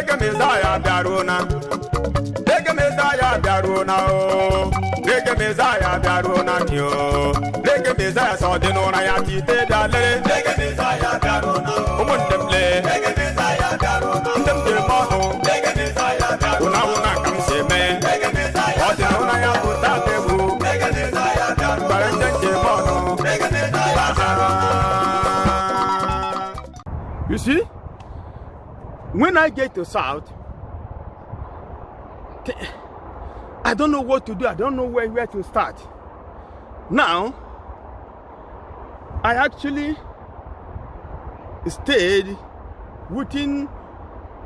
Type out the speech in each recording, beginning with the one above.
Reggae Messiah Daruna. Reggae Messiah Daruna. Reggae Messiah Daruna. Reggae Messiah Sodinona Yati Dale. Reggae Messiah Daruna. Umundemle. Reggae Messiah Daruna. Umundemle. Reggae Messiah Daruna. Una come se me. Reggae Messiah. Sodinona Yakuta Tebu. Reggae Messiah Daruna. Baranganje Mono. Reggae Messiah. You see? When I get to South, I don't know what to do. I don't know where to start. Now, I actually stayed within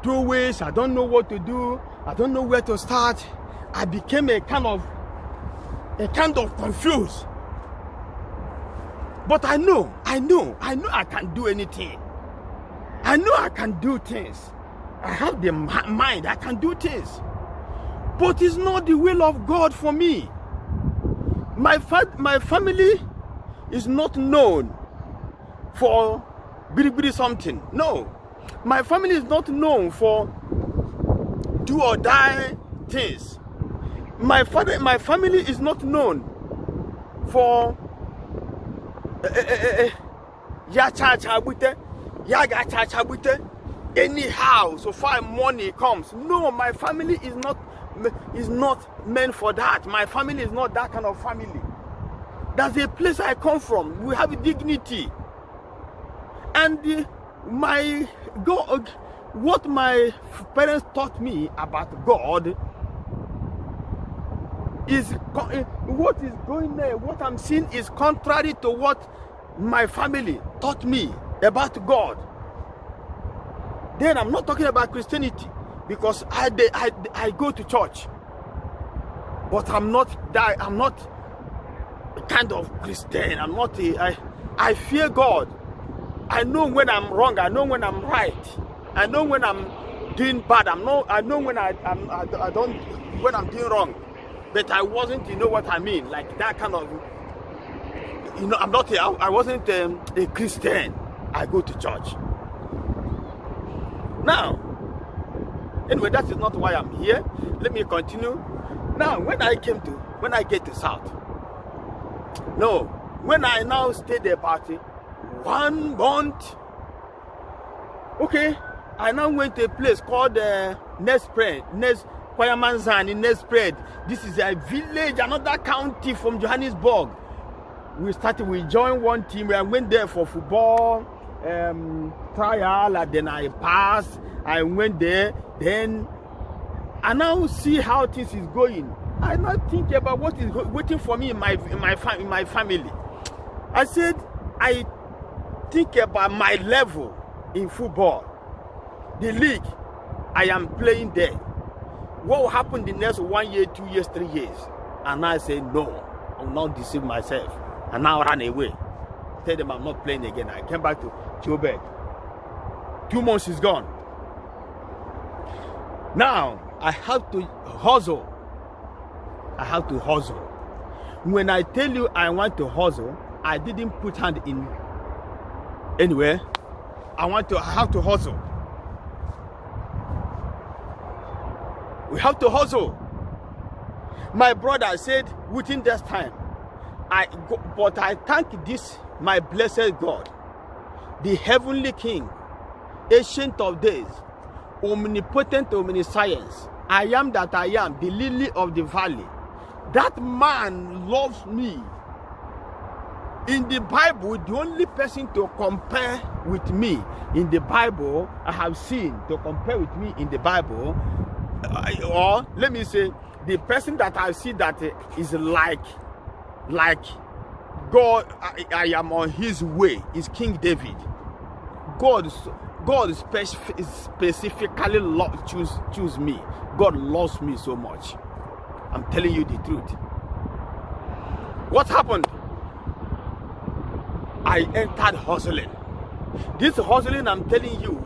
2 weeks. I don't know what to do. I don't know where to start. I became a kind of confused. But I know I can do anything. I know I can do things. I have the mind, I can do things. But it's not the will of God for me. My family is not known for bidi something. No. My family is not known for do or die things. My family is not known for anyhow so far money comes. No, my family is not meant for that. My family is not that kind of family. That's the place I come from. We have dignity. And my God, what my parents taught me about God is what is going there. What I'm seeing is contrary to what my family taught me about God. Then I'm not talking about Christianity, because I go to church, but I'm not a kind of Christian. I'm not I fear God. I know when I'm wrong. I know when I'm right. I know when I'm doing bad. I know when when I'm doing wrong. But I wasn't, you know what I mean, like that kind of, you know, I wasn't a Christian. I go to church. Now, anyway, that is not why I'm here. Let me continue. Now, when I get to South, no, when I now stayed about 1 month, okay, I now went to a place called Kwayamanzan in Nespread. This is a village, another county from Johannesburg. We joined one team. I went there for football trial, and then I passed. I went there. Then I now see how things is going. I now think about what is waiting for me in my family. I said, I think about my level in football, the league I am playing there. What will happen the next 1 year, 2 years, 3 years? And I say, no, I'll not deceive myself. And now run away. Tell them I'm not playing again. I came back to Joburg. 2 months is gone. Now I have to hustle. When I tell you I want to hustle, I didn't put hand in anywhere. I have to hustle. We have to hustle. My brother said within this time, but I thank this my blessed God, the heavenly King, ancient of days, omnipotent, omniscience. I am that I am, the lily of the valley. That man loves me. In the Bible, the only person to compare with me in the Bible I have seen to compare with me in the Bible, or let me say, the person that I see that is like God, I am on his way, is King David. God specifically choose me. God loves me so much. I'm telling you the truth. What happened? I entered hustling. This hustling I'm telling you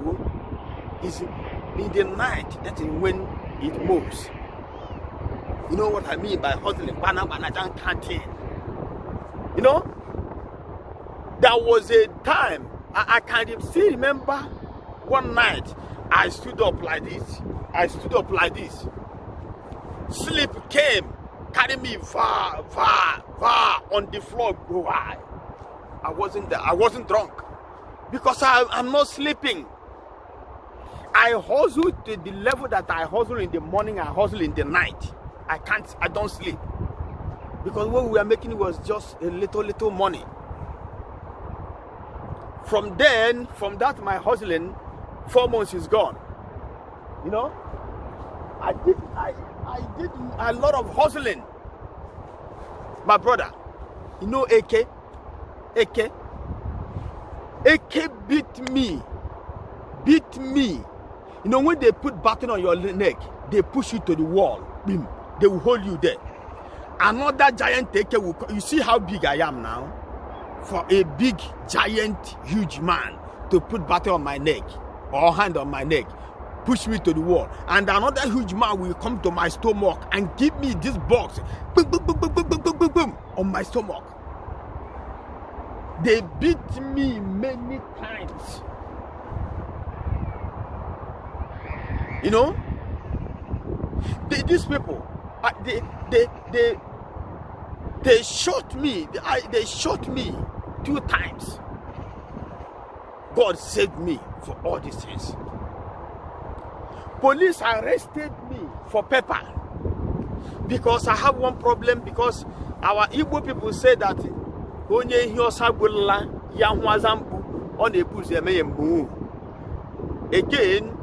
is in the night. That is when it moves. You know what I mean by hustling? You know, there was a time I can still remember one night I stood up like this. I stood up like this. Sleep came, carry me far on the floor. Why? I wasn't there. I wasn't drunk because I'm not sleeping. I hustle to the level that I hustle in the morning. I hustle in the night. I don't sleep because what we were making was just a little money. From that my hustling, 4 months is gone. You know, I did a lot of hustling. My brother, you know AK beat me. You know, when they put button on your neck, they push you to the wall. Boom. They will hold you there. Another giant AK will come. You see how big I am now? For a big, giant, huge man to put button on my neck or hand on my neck, push me to the wall. And another huge man will come to my stomach and give me this box. Boom, boom, boom, boom, boom, boom, boom, boom, boom, on my stomach. They beat me many times. You know, these people, they shot me. They shot me 2 times. God saved me for all these things. Police arrested me for pepper because I have one problem. Because our Igbo people say that onye hiosabula yahwazambu on a bush emeyembu. Again,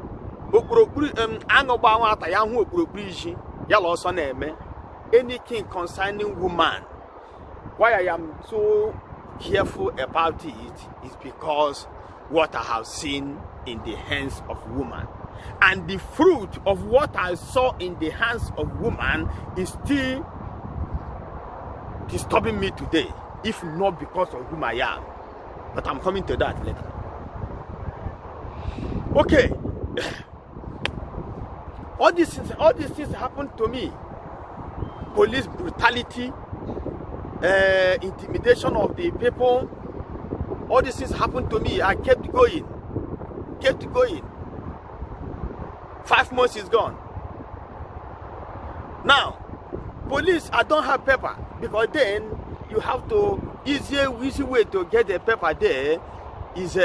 anything concerning woman. Why I am so careful about it is because what I have seen in the hands of woman, and the fruit of what I saw in the hands of woman is still disturbing me today, if not because of whom I am. But I'm coming to that later. Okay. All these things happened to me. Police brutality, intimidation of the people. All these things happened to me. I kept going. 5 months is gone. Now, police, I don't have paper, because then you have to, easy way to get the paper there is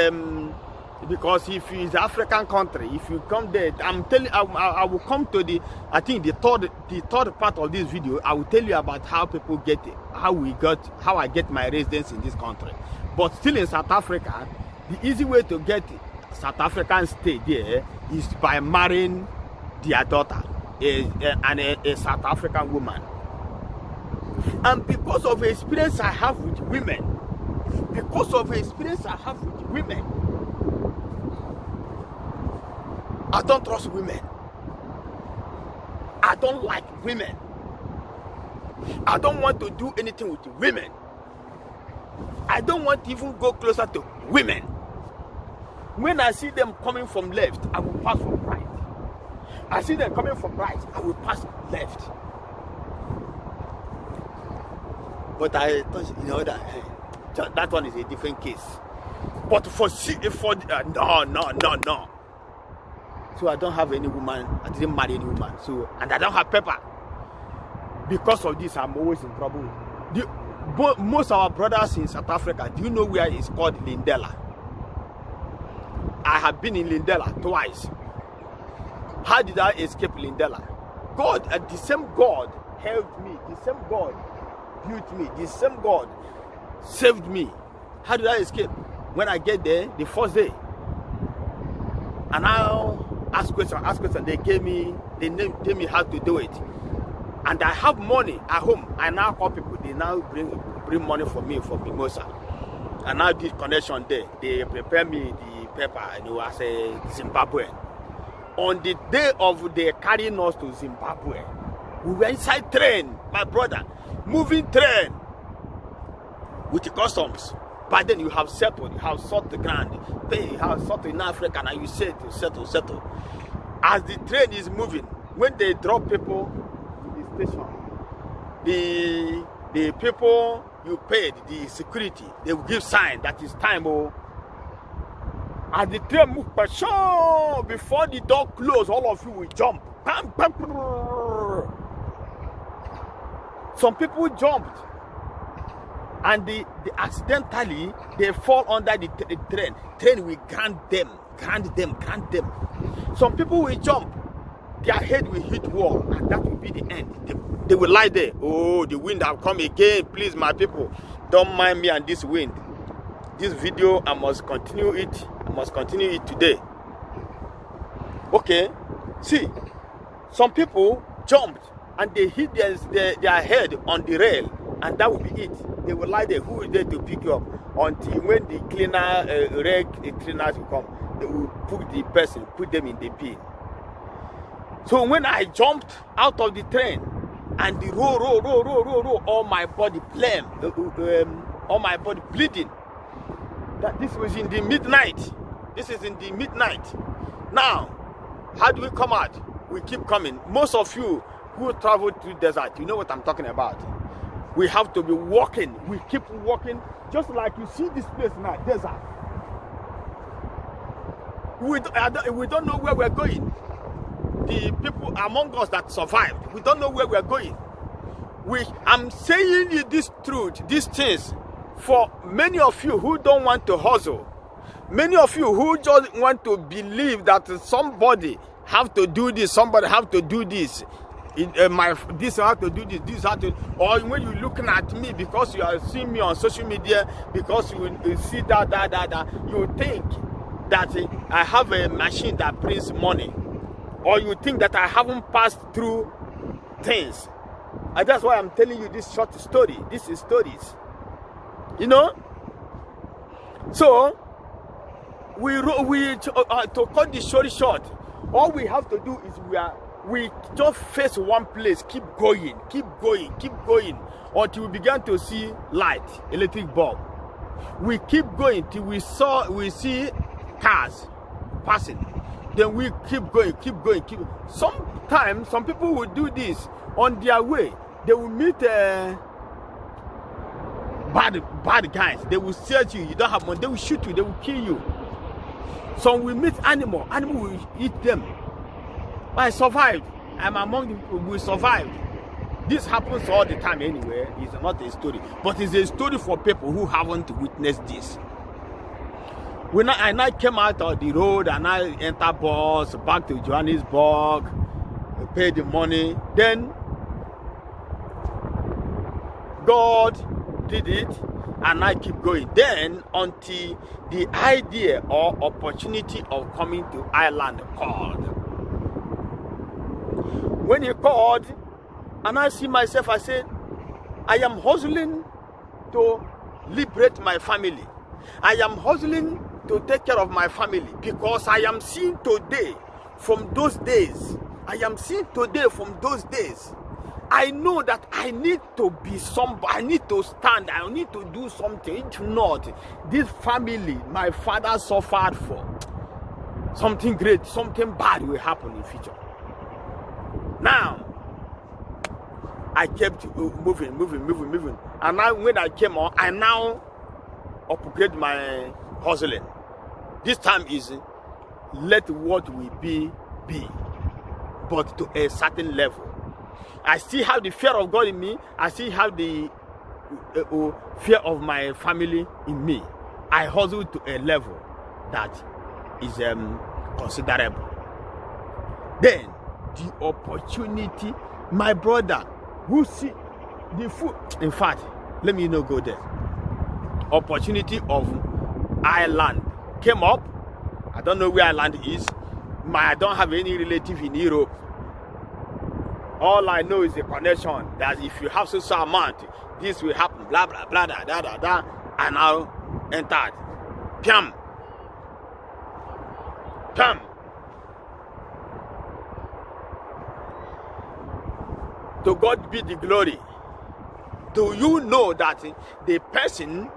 because if it's African country, if you come there, I'm telling, I will come to the, I think the third part of this video. I will tell you about how people get it, how I get my residence in this country. But still in South Africa, the easy way to get South African stay there is by marrying their daughter, a South African woman. And because of the experience I have with women, I don't trust women. I don't like women. I don't want to do anything with women. I don't want to even go closer to women. When I see them coming from left, I will pass from right. I see them coming from right, I will pass left. But I thought, you know, that one is a different case. But no. So I don't have any woman. I didn't marry any woman. So, and I don't have paper. Because of this, I'm always in trouble. Most of our brothers in South Africa, do you know where it's called Lindela? I have been in Lindela twice. How did I escape Lindela? God, the same God helped me. The same God built me. The same God saved me. How did I escape? When I get there, the first day, and now ask question. They gave me how to do it. And I have money at home. I now call people. They now bring money for me for mimosa. And now this connection there. They prepare me the paper. And it was a Zimbabwe. On the day of they carrying us to Zimbabwe, we were inside train, my brother, moving train with the customs. But then you have settled, you have sought the ground, pay, you have settled in Africa, and you settle. As the train is moving, when they drop people to the station, the people you paid, the security, they will give sign that it's time. Oh, As the train move, before the door close, all of you will jump. Some people jumped, and they accidentally they fall under the train. Train will grant them. Some people will jump, their head will hit wall, and that will be the end. They will lie there. Oh, the wind have come again. Please, my people, don't mind me and this wind. This video, I must continue it. I must continue it today. Okay, see, some people jumped and they hit their head on the rail, and that will be it. They will lie there. Who is there to pick you up? Until when the cleaners will come, they will put them in the bin. So when I jumped out of the train and the roll, all my body all my body bleeding. That this was in the midnight. This is in the midnight. Now, how do we come out? We keep coming. Most of you who travel through desert, you know what I'm talking about. We have to be walking. We keep walking, just like you see this place now, desert. We don't know where we're going. The people among us that survived, we don't know where we're going. I'm saying you this truth, these things, for many of you who don't want to hustle, many of you who just want to believe that somebody have to do this, somebody have to do this, this have to do this have to, or when you're looking at me because you are seeing me on social media, because you see that, you think that I have a machine that prints money, or you think that I haven't passed through things. And that's why I'm telling you this short story. This is stories. You know, so to cut the story short, all we have to do is we just face one place, keep going until we begin to see light, electric bulb. We keep going till we see cars passing. Then we keep going. Sometimes some people will do this on their way. They will meet bad guys. They will search you. You don't have money. They will shoot you. They will kill you. Some will meet animal. Animal will eat them. But I survived. I'm among the people who survived. This happens all the time anyway. It's not a story, but it's a story for people who haven't witnessed this. When I came out of the road and I entered bus back to Johannesburg, paid the money, then God did it, and I keep going. Then until the idea or opportunity of coming to Ireland called. When he called, and I see myself, I said, I am hustling to liberate my family. I am hustling to take care of my family, because I am seeing today from those days. I know that I need to be somebody. I need to stand. I need to do something. If not, this family my father suffered for, something great, something bad will happen in future. Now, I kept moving. And now when I came on, I now upgrade my hustling. This time is let what will be, but to a certain level. I still have the fear of God in me. I still have the fear of my family in me. I hustle to a level that is considerable. Then the opportunity, my brother, who see the food. In fact, let me not go there. Opportunity of Ireland came up. I don't know where Ireland is. I don't have any relative in Europe. All I know is the connection that if you have so amount, this will happen, blah blah blah da. And now entered. Piam. To God be the glory. Do you know that the person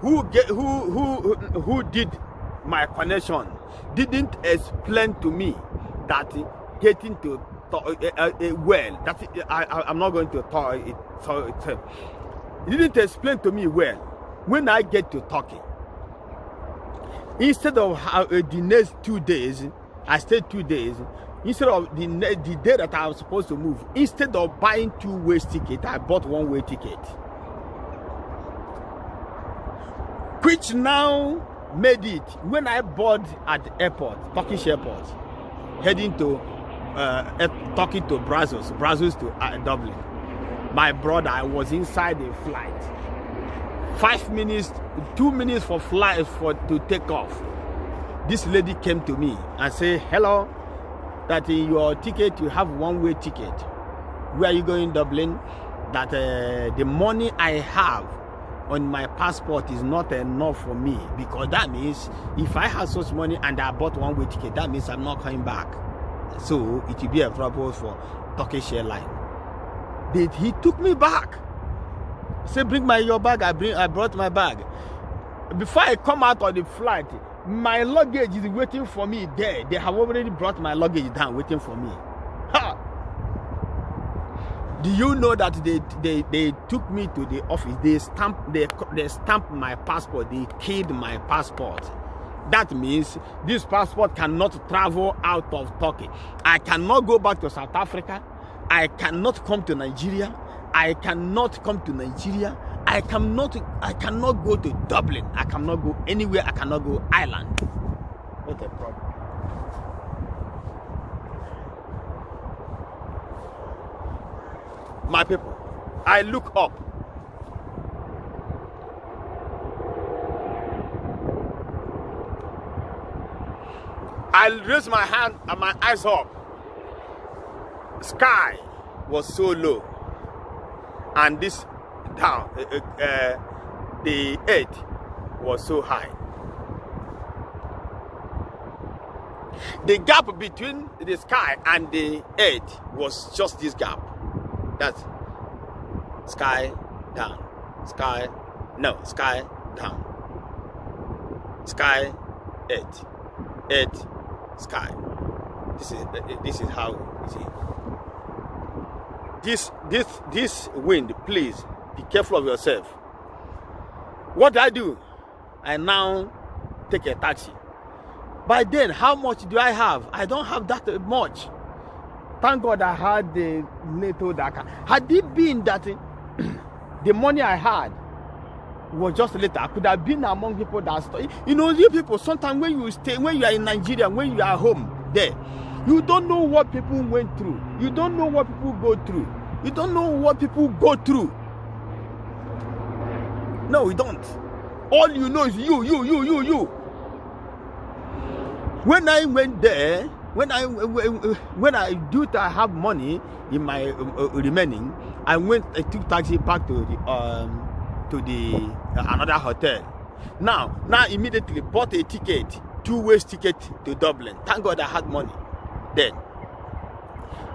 who did my connection didn't explain to me that getting to well, that I'm not going to talk it. So he didn't explain to me well. When I get to talking, Instead of the next 2 days, I stayed 2 days. Instead of the day that I was supposed to move, instead of buying two-way ticket, I bought one-way ticket. Which now made it, when I board at the airport, Turkish airport, heading to talking to Brussels to Dublin. My brother, I was inside the flight. 5 minutes, 2 minutes for flight to take off. This lady came to me and said, hello, that in your ticket you have one-way ticket. Where are you going, Dublin? That the money I have on my passport is not enough for me, because that means if I have such money and I bought one-way ticket, that means I'm not coming back. So it will be a trouble for Turkish Airlines. He took me back. Say, bring your bag. I brought my bag. Before I come out of the flight, my luggage is waiting for me there. They have already brought my luggage down, waiting for me. Ha! Do you know that they took me to the office? They stamped my passport. They keyed my passport. That means this passport cannot travel out of Turkey. I cannot go back to South Africa. I cannot come to Nigeria. I cannot come to Nigeria. I cannot go to Dublin. I cannot go anywhere. I cannot go Ireland. What a problem. My people, I look up. I raise my hand and my eyes up. Sky was so low, and this down, the earth was so high. The gap between the sky and the earth was just this gap. That's sky down, sky, no, sky down, sky, earth, earth, sky. This is how you see. This wind, please be careful of yourself. What I do, I now take a taxi. By then, how much do I have? I don't have that much. Thank God I had the little Dakar. Had it been that the money I had was just little, I could have been among people that stay. You know, you people, sometimes when you are in Nigeria, when you are home there, you don't know what people went through. You don't know what people go through. You don't know what people go through. No, you don't. All you know is you. When I went there, when I have money in my remaining, I took taxi back to the another hotel. Now immediately bought a ticket, two-way ticket to Dublin. Thank God I had money then.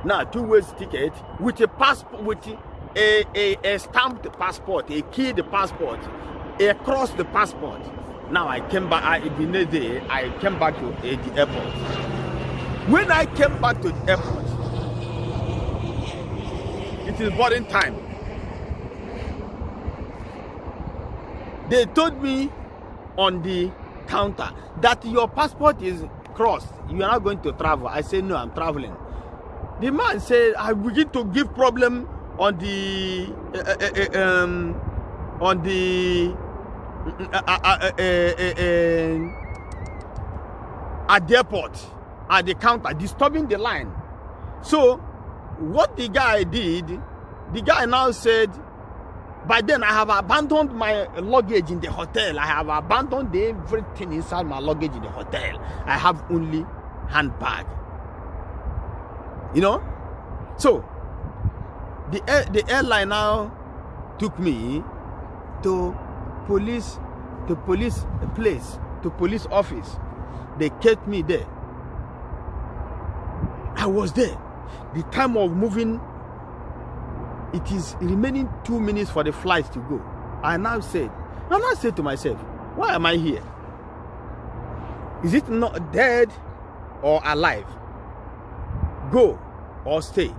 Now two-way ticket with a passport, with a stamped passport, a keyed passport, across the passport. Now I came back. I came back to the airport. When I came back to the airport, it is boarding time. They told me on the counter that your passport is crossed. You are not going to travel. I said, no, I'm traveling. The man said, I begin to give problem on the at the airport, at the counter, disturbing the line. So what the guy did, the guy now said, by then I have abandoned my luggage in the hotel. I have abandoned everything inside my luggage in the hotel. I have only handbag. You know? So the airline now took me to police office. They kept me there. I was there. The time of moving, it is remaining 2 minutes for the flight to go. I now said to myself, why am I here? Is it not dead or alive? Go or stay.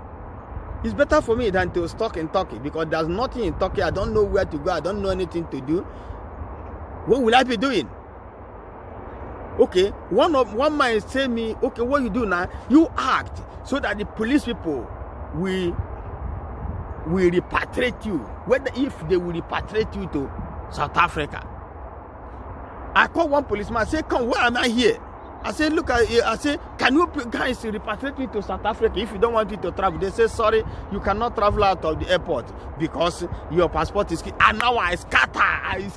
It's better for me than to stuck in Turkey, because there's nothing in Turkey. I don't know where to go. I don't know anything to do. What will I be doing? Okay, one man say me, okay, what you do now? You act so that the police people will repatriate you. Whether if they will repatriate you to South Africa. I call one policeman. I say, come, why am I here? I say, look, I say, can you guys repatriate me to South Africa if you don't want me to travel? They say, sorry, you cannot travel out of the airport because your passport is. And now I scatter. I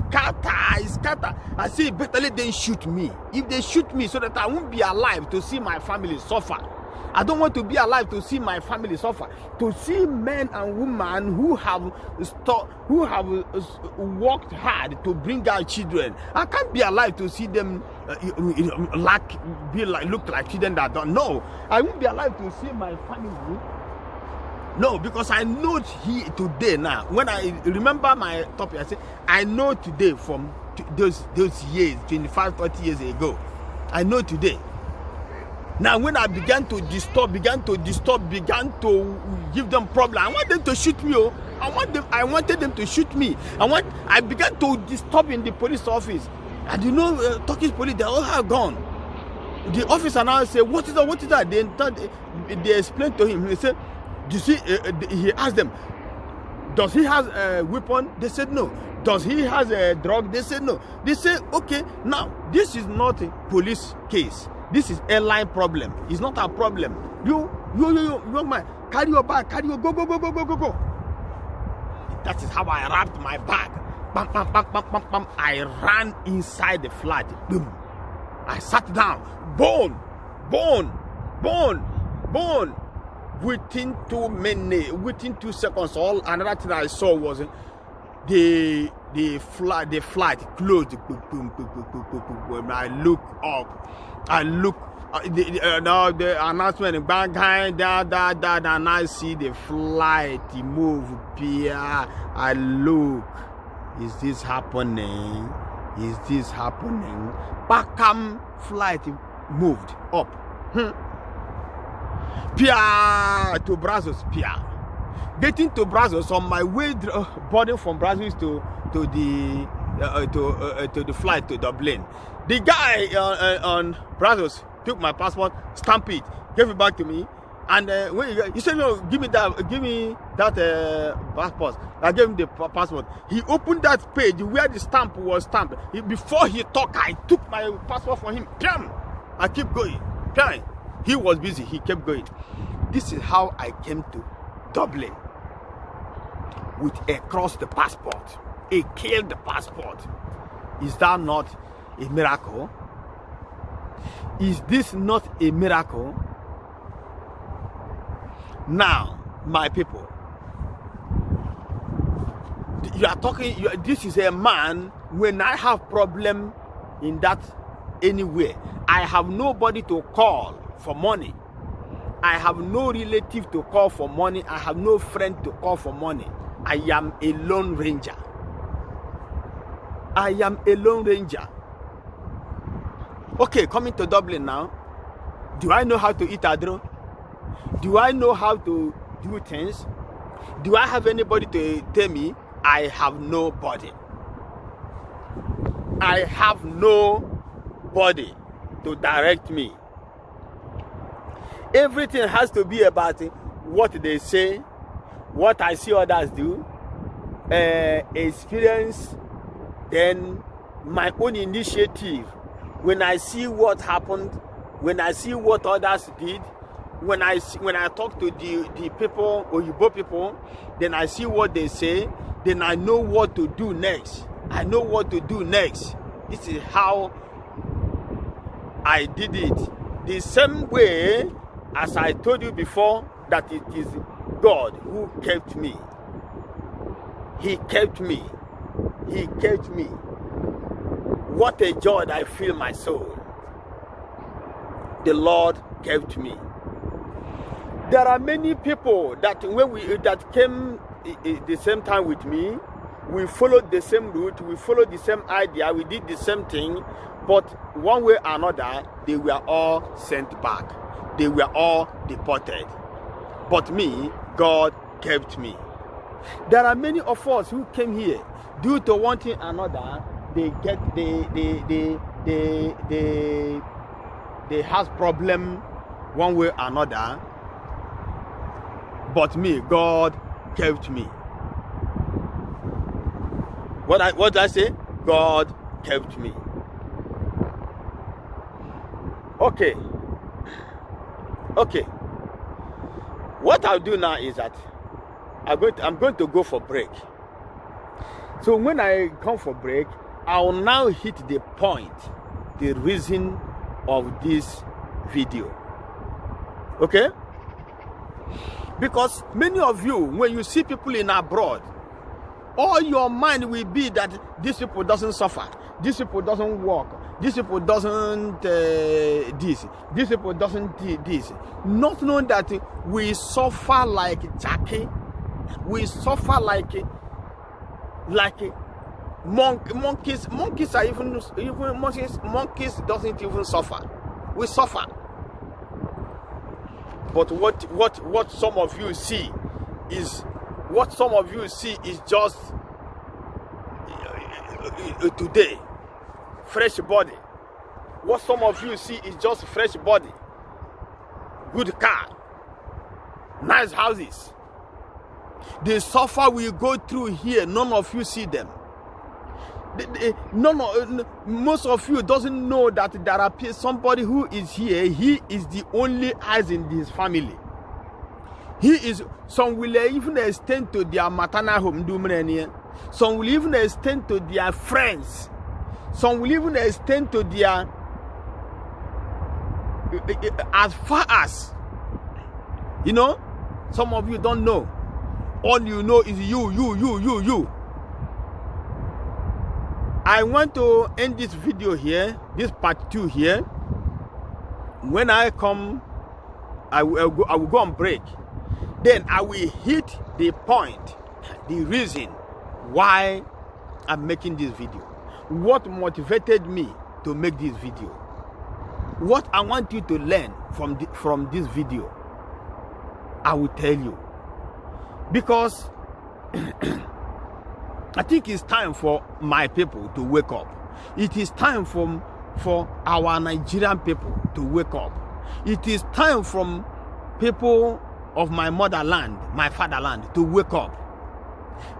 say, better let them shoot me. If they shoot me so that I won't be alive to see my family suffer. I don't want to be alive to see my family suffer. To see men and women who have worked hard to bring out children. I can't be alive to see them look like children that don't know. I won't be alive to see my family. No, because I know here today now. When I remember my topic, I say I know today from those years, 25, 30 years ago. I know today. Now, when I began to disturb, began to give them problem, I want them to shoot me. Oh, I wanted them to shoot me. I began to disturb in the police office. And you know, Turkish police, they all have gone. The officer now say, what is that? They explained to him. He said, you see, he asked them, does he have a weapon? They said no. Does he have a drug? They said no. They said, okay, now this is not a police case. This is airline problem. It's not a problem. You man, carry your bag, go. That is how I wrapped my bag. Bam, bam, bam, bam, bam, bam. I ran inside the flat. Boom. I sat down. Bone. Within 2 seconds, all another thing I saw was the flight closed. When I look up, the announcement bang, and I see the flight move. I look, is this happening? Bakam flight moved up. To Brazos. Getting to Brazos, on my way boarding from Brazos to the flight to Dublin, the guy on Brazos took my passport, stamped it, gave it back to me, and when he said, "No, give me that passport." I gave him the passport. He opened that page where the stamp was stamped. Before he talked, I took my passport from him. I keep going. He was busy. He kept going. This is how I came to Dublin with a crossed the passport, a killed the passport. Is that not a miracle? Is this not a miracle? Now, my people, you are talking. This is a man. When I have problem in that anywhere, I have nobody to call for money. I have no relative to call for money. I have no friend to call for money. I am a lone ranger. Okay, coming to Dublin now. Do I know how to eat adro? Do I know how to do things? Do I have anybody to tell me? I have nobody. I have nobody to direct me. Everything has to be about what they say, what I see others do, experience, then my own initiative. When I see what happened, when I see what others did, when I talk to the people, Oyibo people, then I see what they say, then I know what to do next. This is how I did it. The same way as I told you before, that it is God who kept me. He kept me. What a joy I feel my soul. The Lord kept me. There are many people that that came the same time with me. We followed the same route. We followed the same idea. We did the same thing. But one way or another, they were all sent back. They were all deported. But me, God kept me. There are many of us who came here due to one thing or another. They they has problem one way or another. But me, God kept me. What did I say? God kept me. Okay. What I'll do now is that I'm going to go for break. So when I come for break, I'll now hit the point, the reason of this video. Okay? Because many of you, when you see people in abroad, all your mind will be that these people doesn't suffer, these people doesn't work, these people doesn't this people doesn't this. Not knowing that we suffer like Jackie, we suffer like monkeys. Monkeys are even monkeys doesn't even suffer. We suffer. But what some of you see is just today, fresh body. What some of you see is just fresh body, good car, nice houses. The suffer we go through here, none of you see them. Most of you doesn't know that there are somebody who is here. He is the only eyes in his family. He is. Some will even extend to their maternal home. Some will even extend to their friends. Some will even extend to their as far as, you know. Some of you don't know. All you know is you. I want to end this video here, this part 2 here. When I come, I will go on break. Then I will hit the point, the reason why I'm making this video. What motivated me to make this video. What I want you to learn from this video. I will tell you. Because I think it's time for my people to wake up. It is time for our Nigerian people to wake up. It is time for people of my motherland, my fatherland, to wake up.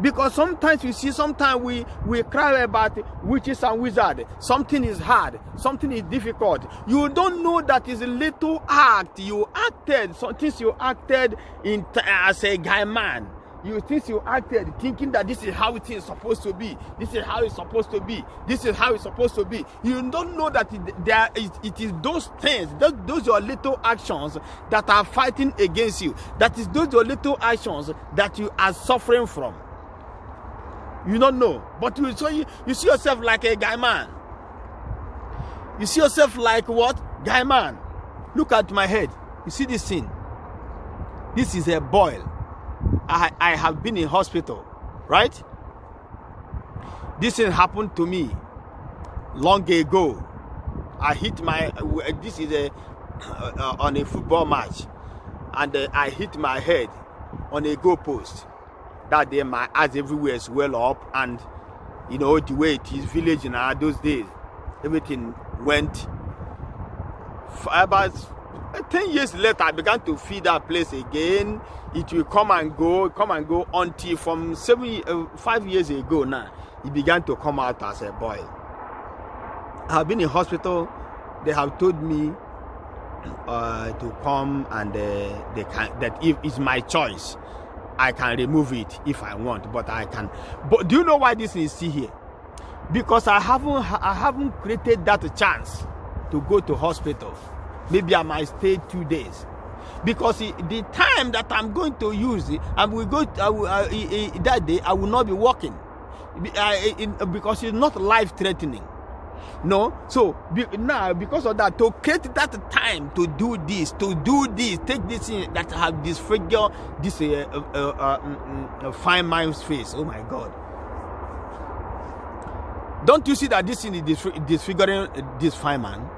Because sometimes you see, sometimes we cry about witches and wizards. Something is hard, something is difficult. You don't know that is a little act you acted, some things you acted as a guy man. You think you acted thinking that this is how it is supposed to be. This is how it's supposed to be. This is how it's supposed to be. You don't know that it is those things, those your little actions that are fighting against you. That is those your little actions that you are suffering from. You don't know. But you see yourself like a guy man. You see yourself like what? Guy man. Look at my head. You see this thing? This is a boil. I have been in hospital, right? This thing happened to me long ago. I hit my, this is on a football match, and I hit my head on a goalpost. That day my eyes everywhere swell up, and you know the way it is village in those days, everything went. About 10 years later, I began to feed that place again. It will come and go until from 5 years ago now, it began to come out as a boil. I have been in hospital. They have told me to come, and that if it's my choice, I can remove it if I want, but I can. But do you know why this is still here? Because I haven't created that chance to go to hospital. Maybe I might stay 2 days, because the time that I'm going to use it, that day I will not be working, because it's not life-threatening. No, so now because of that, to create that time to do this, take this in that have disfigure this fine man's face. Oh my God! Don't you see that this thing is disfiguring this fine man?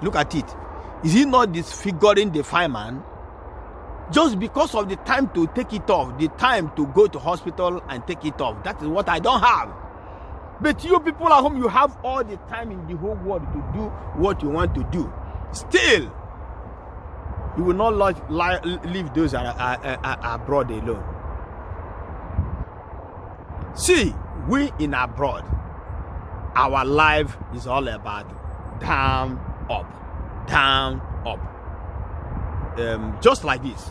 Look at it. Is he not disfiguring the fine man? Just because of the time to take it off, the time to go to hospital and take it off. That is what I don't have. But you people at home, you have all the time in the whole world to do what you want to do. Still, you will not leave those abroad alone. See, we in abroad, our life is all about down, up, down, up. Just like this.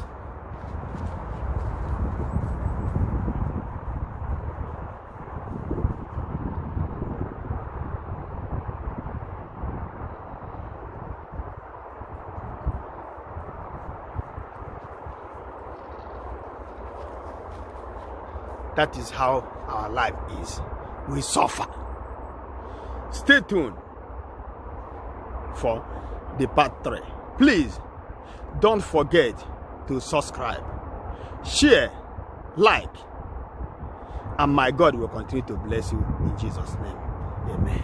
That is how our life is. We suffer. Stay tuned for the part 3. Please don't forget to subscribe, share, like, and my God will continue to bless you in Jesus' name. Amen.